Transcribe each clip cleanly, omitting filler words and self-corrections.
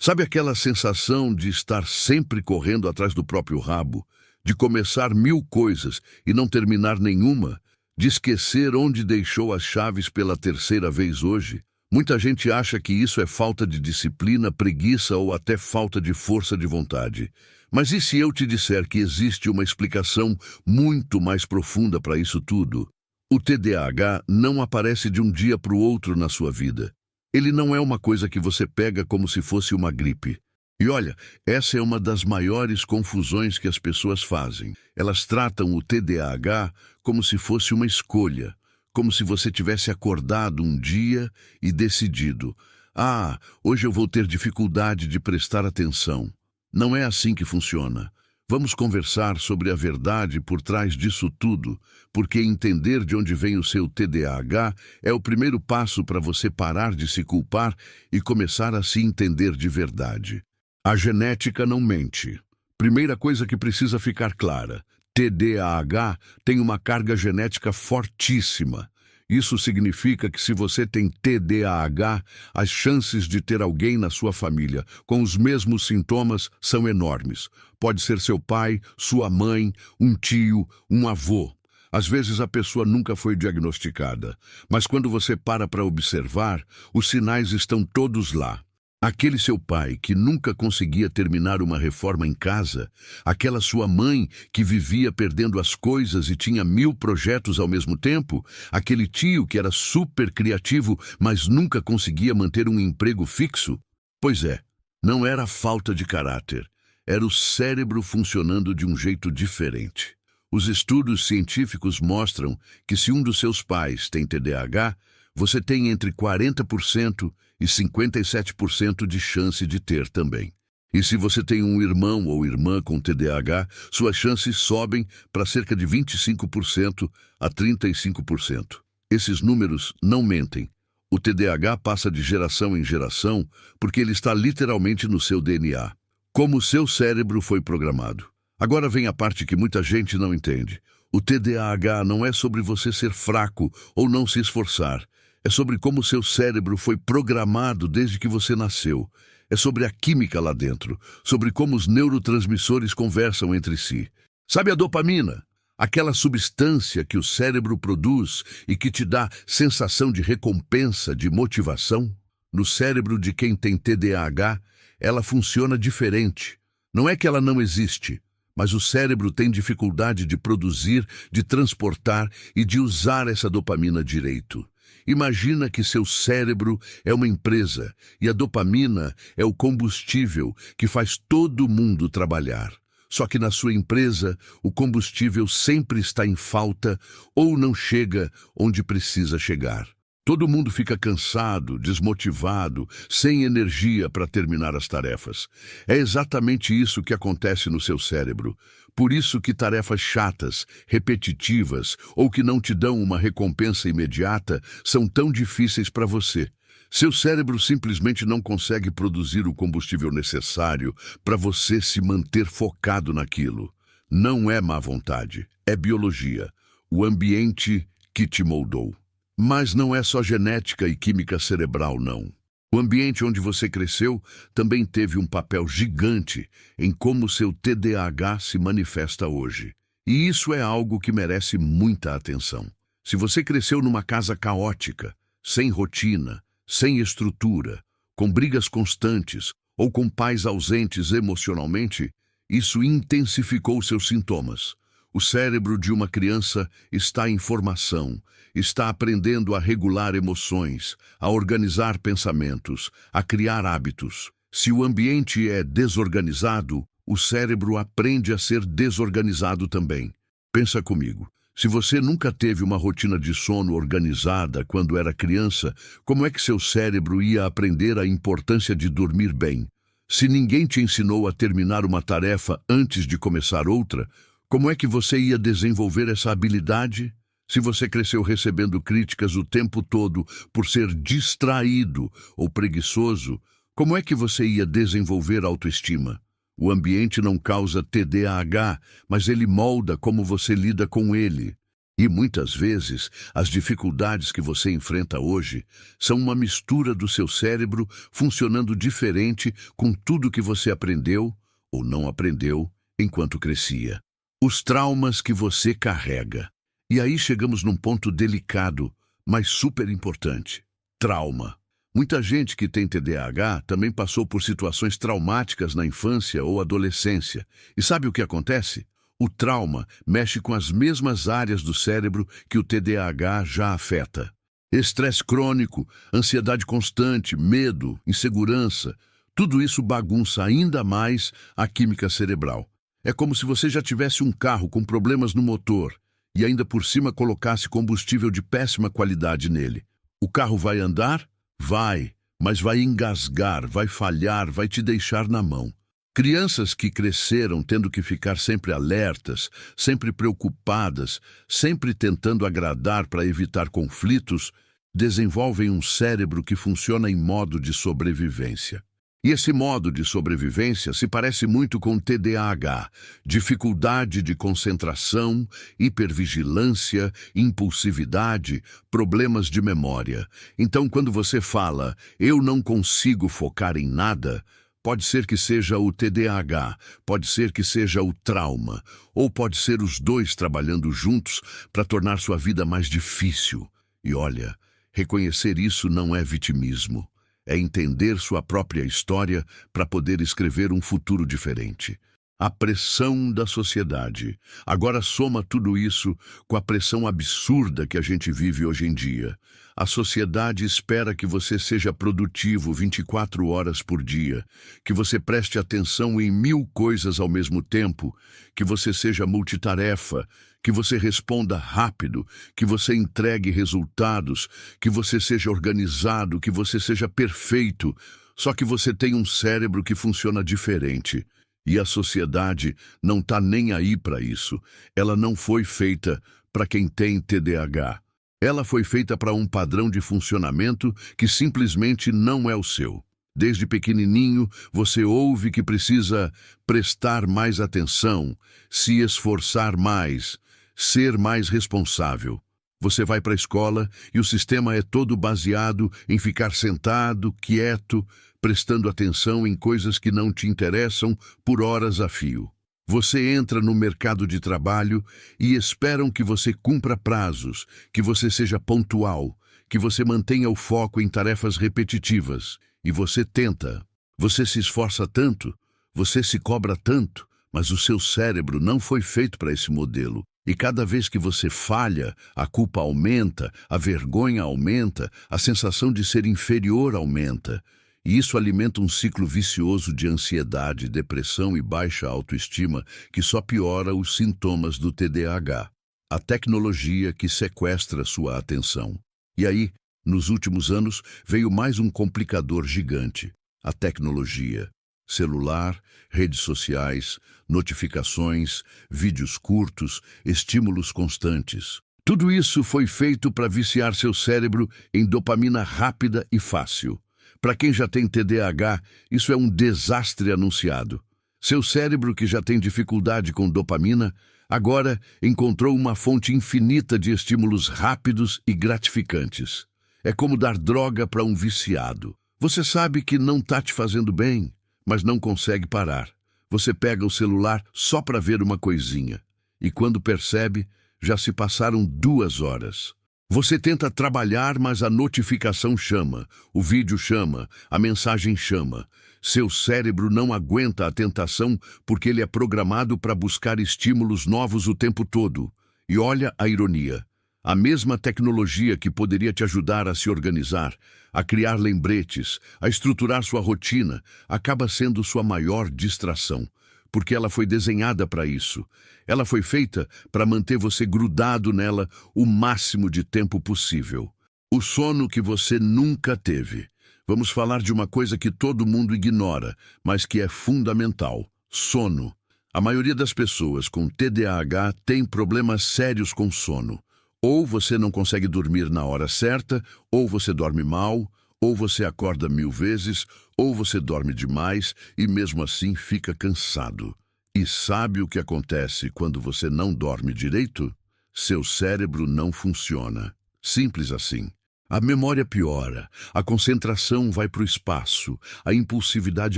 Sabe aquela sensação de estar sempre correndo atrás do próprio rabo, de começar 1000 coisas e não terminar nenhuma, de esquecer onde deixou as chaves pela terceira vez hoje? Muita gente acha que isso é falta de disciplina, preguiça ou até falta de força de vontade. Mas e se eu te disser que existe uma explicação muito mais profunda para isso tudo? O TDAH não aparece de um dia para o outro na sua vida. Ele não é uma coisa que você pega como se fosse uma gripe. E olha, essa é uma das maiores confusões que as pessoas fazem. Elas tratam o TDAH como se fosse uma escolha, como se você tivesse acordado um dia e decidido: "Ah, hoje eu vou ter dificuldade de prestar atenção." Não é assim que funciona. Vamos conversar sobre a verdade por trás disso tudo, porque entender de onde vem o seu TDAH é o primeiro passo para você parar de se culpar e começar a se entender de verdade. A genética não mente. Primeira coisa que precisa ficar clara: TDAH tem uma carga genética fortíssima. Isso significa que se você tem TDAH, as chances de ter alguém na sua família com os mesmos sintomas são enormes. Pode ser seu pai, sua mãe, um tio, um avô. Às vezes a pessoa nunca foi diagnosticada, mas quando você para observar, os sinais estão todos lá. Aquele seu pai que nunca conseguia terminar uma reforma em casa, aquela sua mãe que vivia perdendo as coisas e tinha 1000 projetos ao mesmo tempo, aquele tio que era super criativo, mas nunca conseguia manter um emprego fixo. Pois é, não era falta de caráter, era o cérebro funcionando de um jeito diferente. Os estudos científicos mostram que se um dos seus pais tem TDAH, você tem entre 40% e 57% de chance de ter também. E se você tem um irmão ou irmã com TDAH, suas chances sobem para cerca de 25% a 35%. Esses números não mentem. O TDAH passa de geração em geração porque ele está literalmente no seu DNA. Como o seu cérebro foi programado. Agora vem a parte que muita gente não entende. O TDAH não é sobre você ser fraco ou não se esforçar. É sobre como seu cérebro foi programado desde que você nasceu. É sobre a química lá dentro, sobre como os neurotransmissores conversam entre si. Sabe a dopamina? Aquela substância que o cérebro produz e que te dá sensação de recompensa, de motivação? No cérebro de quem tem TDAH, ela funciona diferente. Não é que ela não existe, mas o cérebro tem dificuldade de produzir, de transportar e de usar essa dopamina direito. Imagina que seu cérebro é uma empresa e a dopamina é o combustível que faz todo mundo trabalhar. Só que na sua empresa, o combustível sempre está em falta ou não chega onde precisa chegar. Todo mundo fica cansado, desmotivado, sem energia para terminar as tarefas. É exatamente isso que acontece no seu cérebro. Por isso que tarefas chatas, repetitivas ou que não te dão uma recompensa imediata são tão difíceis para você. Seu cérebro simplesmente não consegue produzir o combustível necessário para você se manter focado naquilo. Não é má vontade, é biologia, o ambiente que te moldou. Mas não é só genética e química cerebral, não. O ambiente onde você cresceu também teve um papel gigante em como seu TDAH se manifesta hoje. E isso é algo que merece muita atenção. Se você cresceu numa casa caótica, sem rotina, sem estrutura, com brigas constantes ou com pais ausentes emocionalmente, isso intensificou seus sintomas. O cérebro de uma criança está em formação, está aprendendo a regular emoções, a organizar pensamentos, a criar hábitos. Se o ambiente é desorganizado, o cérebro aprende a ser desorganizado também. Pensa comigo. Se você nunca teve uma rotina de sono organizada quando era criança, como é que seu cérebro ia aprender a importância de dormir bem? Se ninguém te ensinou a terminar uma tarefa antes de começar outra, como é que você ia desenvolver essa habilidade? Se você cresceu recebendo críticas o tempo todo por ser distraído ou preguiçoso, como é que você ia desenvolver autoestima? O ambiente não causa TDAH, mas ele molda como você lida com ele. E muitas vezes, as dificuldades que você enfrenta hoje são uma mistura do seu cérebro funcionando diferente com tudo que você aprendeu ou não aprendeu enquanto crescia. Os traumas que você carrega. E aí chegamos num ponto delicado, mas super importante. Trauma. Muita gente que tem TDAH também passou por situações traumáticas na infância ou adolescência. E sabe o que acontece? O trauma mexe com as mesmas áreas do cérebro que o TDAH já afeta. Estresse crônico, ansiedade constante, medo, insegurança, tudo isso bagunça ainda mais a química cerebral. É como se você já tivesse um carro com problemas no motor e ainda por cima colocasse combustível de péssima qualidade nele. O carro vai andar? Vai, mas vai engasgar, vai falhar, vai te deixar na mão. Crianças que cresceram tendo que ficar sempre alertas, sempre preocupadas, sempre tentando agradar para evitar conflitos, desenvolvem um cérebro que funciona em modo de sobrevivência. E esse modo de sobrevivência se parece muito com TDAH, dificuldade de concentração, hipervigilância, impulsividade, problemas de memória. Então, quando você fala, eu não consigo focar em nada, pode ser que seja o TDAH, pode ser que seja o trauma, ou pode ser os dois trabalhando juntos para tornar sua vida mais difícil. E olha, reconhecer isso não é vitimismo. É entender sua própria história para poder escrever um futuro diferente. A pressão da sociedade. Agora soma tudo isso com a pressão absurda que a gente vive hoje em dia. A sociedade espera que você seja produtivo 24 horas por dia, que você preste atenção em 1000 coisas ao mesmo tempo, que você seja multitarefa, que você responda rápido, que você entregue resultados, que você seja organizado, que você seja perfeito. Só que você tem um cérebro que funciona diferente. E a sociedade não está nem aí para isso. Ela não foi feita para quem tem TDAH. Ela foi feita para um padrão de funcionamento que simplesmente não é o seu. Desde pequenininho, você ouve que precisa prestar mais atenção, se esforçar mais, ser mais responsável. Você vai para a escola e o sistema é todo baseado em ficar sentado, quieto, prestando atenção em coisas que não te interessam por horas a fio. Você entra no mercado de trabalho e esperam que você cumpra prazos, que você seja pontual, que você mantenha o foco em tarefas repetitivas. E você tenta, você se esforça tanto, você se cobra tanto, mas o seu cérebro não foi feito para esse modelo. E cada vez que você falha, a culpa aumenta, a vergonha aumenta, a sensação de ser inferior aumenta. E isso alimenta um ciclo vicioso de ansiedade, depressão e baixa autoestima que só piora os sintomas do TDAH. A tecnologia que sequestra sua atenção. E aí, nos últimos anos, veio mais um complicador gigante: a tecnologia. Celular, redes sociais, notificações, vídeos curtos, estímulos constantes. Tudo isso foi feito para viciar seu cérebro em dopamina rápida e fácil. Para quem já tem TDAH, isso é um desastre anunciado. Seu cérebro, que já tem dificuldade com dopamina, agora encontrou uma fonte infinita de estímulos rápidos e gratificantes. É como dar droga para um viciado. Você sabe que não está te fazendo bem, mas não consegue parar. Você pega o celular só para ver uma coisinha. E quando percebe, já se passaram 2 horas. Você tenta trabalhar, mas a notificação chama, o vídeo chama, a mensagem chama. Seu cérebro não aguenta a tentação porque ele é programado para buscar estímulos novos o tempo todo. E olha a ironia. A mesma tecnologia que poderia te ajudar a se organizar, a criar lembretes, a estruturar sua rotina, acaba sendo sua maior distração, porque ela foi desenhada para isso. Ela foi feita para manter você grudado nela o máximo de tempo possível. O sono que você nunca teve. Vamos falar de uma coisa que todo mundo ignora, mas que é fundamental: sono. A maioria das pessoas com TDAH tem problemas sérios com sono. Ou você não consegue dormir na hora certa, ou você dorme mal, ou você acorda 1000 vezes, ou você dorme demais e mesmo assim fica cansado. E sabe o que acontece quando você não dorme direito? Seu cérebro não funciona. Simples assim. A memória piora, a concentração vai para o espaço, a impulsividade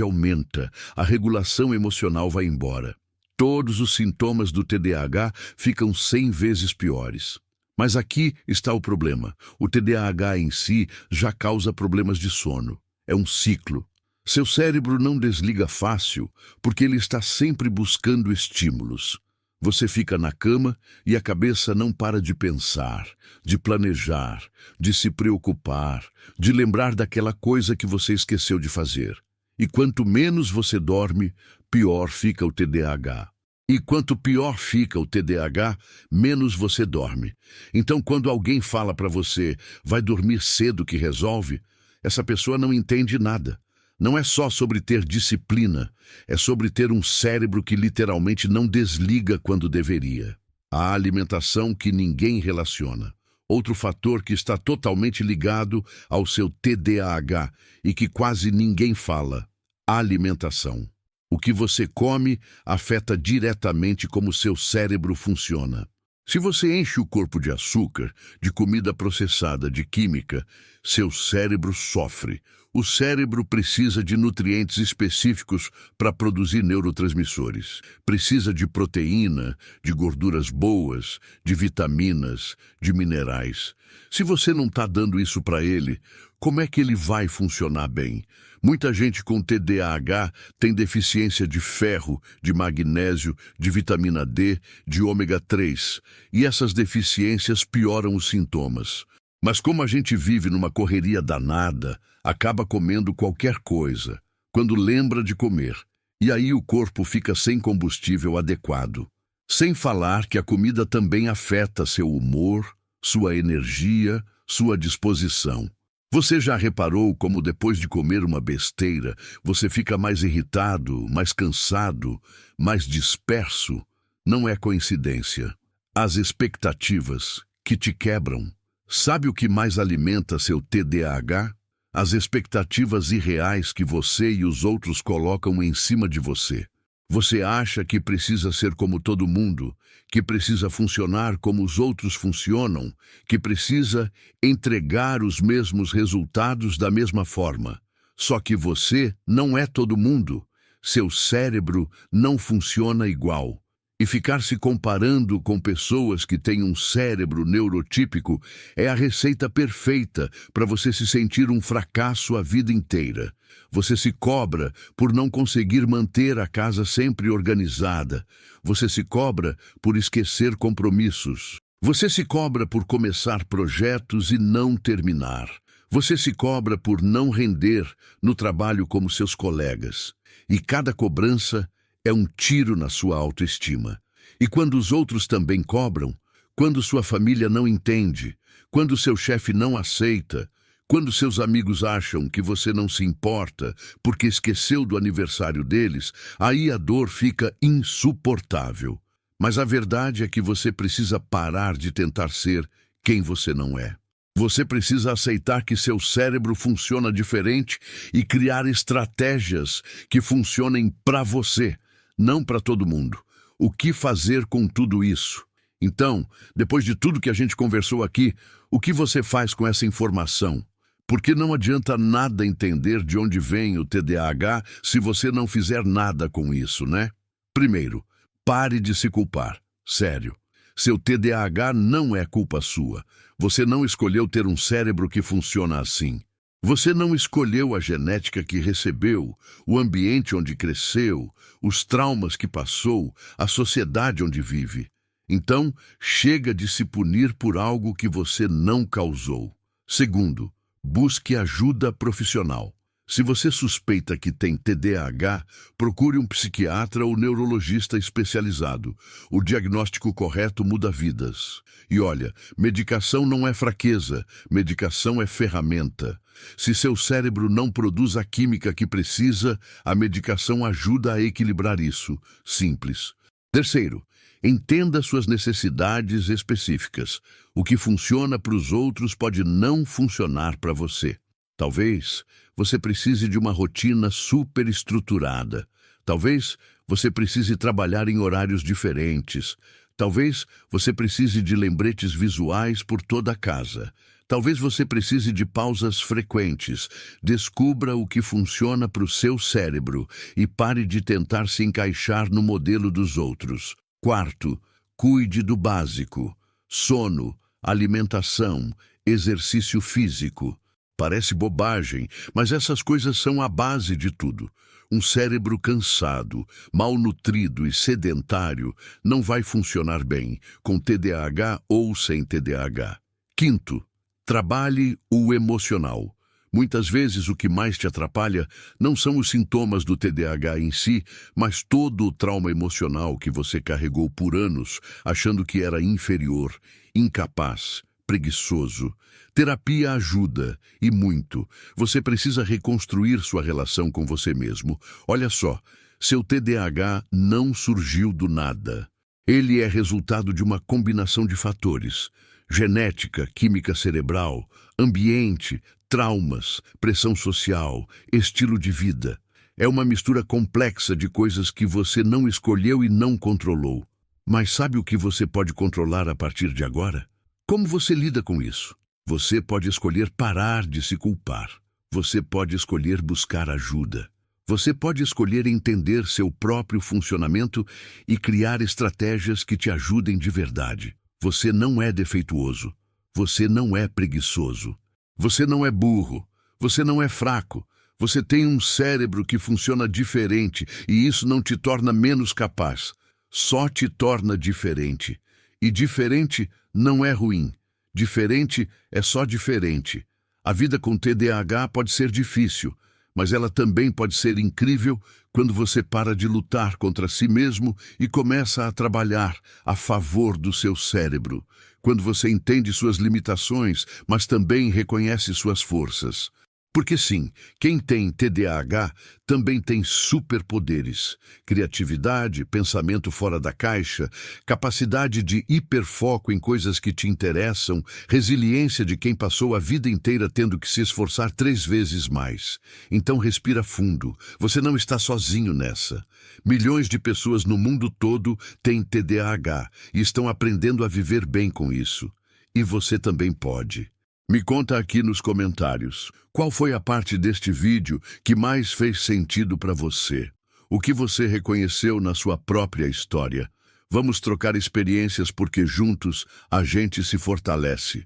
aumenta, a regulação emocional vai embora. Todos os sintomas do TDAH ficam 100 vezes piores. Mas aqui está o problema. O TDAH em si já causa problemas de sono. É um ciclo. Seu cérebro não desliga fácil porque ele está sempre buscando estímulos. Você fica na cama e a cabeça não para de pensar, de planejar, de se preocupar, de lembrar daquela coisa que você esqueceu de fazer. E quanto menos você dorme, pior fica o TDAH. E quanto pior fica o TDAH, menos você dorme. Então, quando alguém fala para você, vai dormir cedo que resolve, essa pessoa não entende nada. Não é só sobre ter disciplina, é sobre ter um cérebro que literalmente não desliga quando deveria. A alimentação que ninguém relaciona. Outro fator que está totalmente ligado ao seu TDAH e que quase ninguém fala: a alimentação. O que você come afeta diretamente como seu cérebro funciona. Se você enche o corpo de açúcar, de comida processada, de química, seu cérebro sofre. O cérebro precisa de nutrientes específicos para produzir neurotransmissores. Precisa de proteína, de gorduras boas, de vitaminas, de minerais. Se você não está dando isso para ele, como é que ele vai funcionar bem? Muita gente com TDAH tem deficiência de ferro, de magnésio, de vitamina D, de ômega 3, e essas deficiências pioram os sintomas. Mas como a gente vive numa correria danada, acaba comendo qualquer coisa, quando lembra de comer, e aí o corpo fica sem combustível adequado. Sem falar que a comida também afeta seu humor, sua energia, sua disposição. Você já reparou como depois de comer uma besteira, você fica mais irritado, mais cansado, mais disperso? Não é coincidência. As expectativas que te quebram. Sabe o que mais alimenta seu TDAH? As expectativas irreais que você e os outros colocam em cima de você. Você acha que precisa ser como todo mundo, que precisa funcionar como os outros funcionam, que precisa entregar os mesmos resultados da mesma forma. Só que você não é todo mundo. Seu cérebro não funciona igual. E ficar se comparando com pessoas que têm um cérebro neurotípico é a receita perfeita para você se sentir um fracasso a vida inteira. Você se cobra por não conseguir manter a casa sempre organizada. Você se cobra por esquecer compromissos. Você se cobra por começar projetos e não terminar. Você se cobra por não render no trabalho como seus colegas. E cada cobrança é um tiro na sua autoestima. E quando os outros também cobram, quando sua família não entende, quando seu chefe não aceita, quando seus amigos acham que você não se importa porque esqueceu do aniversário deles, aí a dor fica insuportável. Mas a verdade é que você precisa parar de tentar ser quem você não é. Você precisa aceitar que seu cérebro funciona diferente e criar estratégias que funcionem para você, não para todo mundo. O que fazer com tudo isso? Então, depois de tudo que a gente conversou aqui, o que você faz com essa informação? Porque não adianta nada entender de onde vem o TDAH se você não fizer nada com isso, né? Primeiro, pare de se culpar. Sério. Seu TDAH não é culpa sua. Você não escolheu ter um cérebro que funciona assim. Você não escolheu a genética que recebeu, o ambiente onde cresceu, os traumas que passou, a sociedade onde vive. Então, chega de se punir por algo que você não causou. Segundo, busque ajuda profissional. Se você suspeita que tem TDAH, procure um psiquiatra ou neurologista especializado. O diagnóstico correto muda vidas. E olha, medicação não é fraqueza, medicação é ferramenta. Se seu cérebro não produz a química que precisa, a medicação ajuda a equilibrar isso. Simples. Terceiro, entenda suas necessidades específicas. O que funciona para os outros pode não funcionar para você. Talvez você precise de uma rotina super estruturada. Talvez você precise trabalhar em horários diferentes. Talvez você precise de lembretes visuais por toda a casa. Talvez você precise de pausas frequentes. Descubra o que funciona para o seu cérebro e pare de tentar se encaixar no modelo dos outros. Quarto, cuide do básico: sono, alimentação, exercício físico. Parece bobagem, mas essas coisas são a base de tudo. Um cérebro cansado, malnutrido e sedentário não vai funcionar bem, com TDAH ou sem TDAH. Quinto, trabalhe o emocional. Muitas vezes o que mais te atrapalha não são os sintomas do TDAH em si, mas todo o trauma emocional que você carregou por anos, achando que era inferior, incapaz, preguiçoso. Terapia ajuda, e muito. Você precisa reconstruir sua relação com você mesmo. Olha só, seu TDAH não surgiu do nada. Ele é resultado de uma combinação de fatores: genética, química cerebral, ambiente, traumas, pressão social, estilo de vida. É uma mistura complexa de coisas que você não escolheu e não controlou. Mas sabe o que você pode controlar a partir de agora? Como você lida com isso? Você pode escolher parar de se culpar. Você pode escolher buscar ajuda. Você pode escolher entender seu próprio funcionamento e criar estratégias que te ajudem de verdade. Você não é defeituoso. Você não é preguiçoso. Você não é burro. Você não é fraco. Você tem um cérebro que funciona diferente e isso não te torna menos capaz. Só te torna diferente. E diferente não é ruim. Diferente é só diferente. A vida com TDAH pode ser difícil, mas ela também pode ser incrível quando você para de lutar contra si mesmo e começa a trabalhar a favor do seu cérebro. Quando você entende suas limitações, mas também reconhece suas forças. Porque sim, quem tem TDAH também tem superpoderes: criatividade, pensamento fora da caixa, capacidade de hiperfoco em coisas que te interessam, resiliência de quem passou a vida inteira tendo que se esforçar 3 vezes mais. Então respira fundo, você não está sozinho nessa. Milhões de pessoas no mundo todo têm TDAH e estão aprendendo a viver bem com isso. E você também pode. Me conta aqui nos comentários, qual foi a parte deste vídeo que mais fez sentido para você? O que você reconheceu na sua própria história? Vamos trocar experiências porque juntos a gente se fortalece.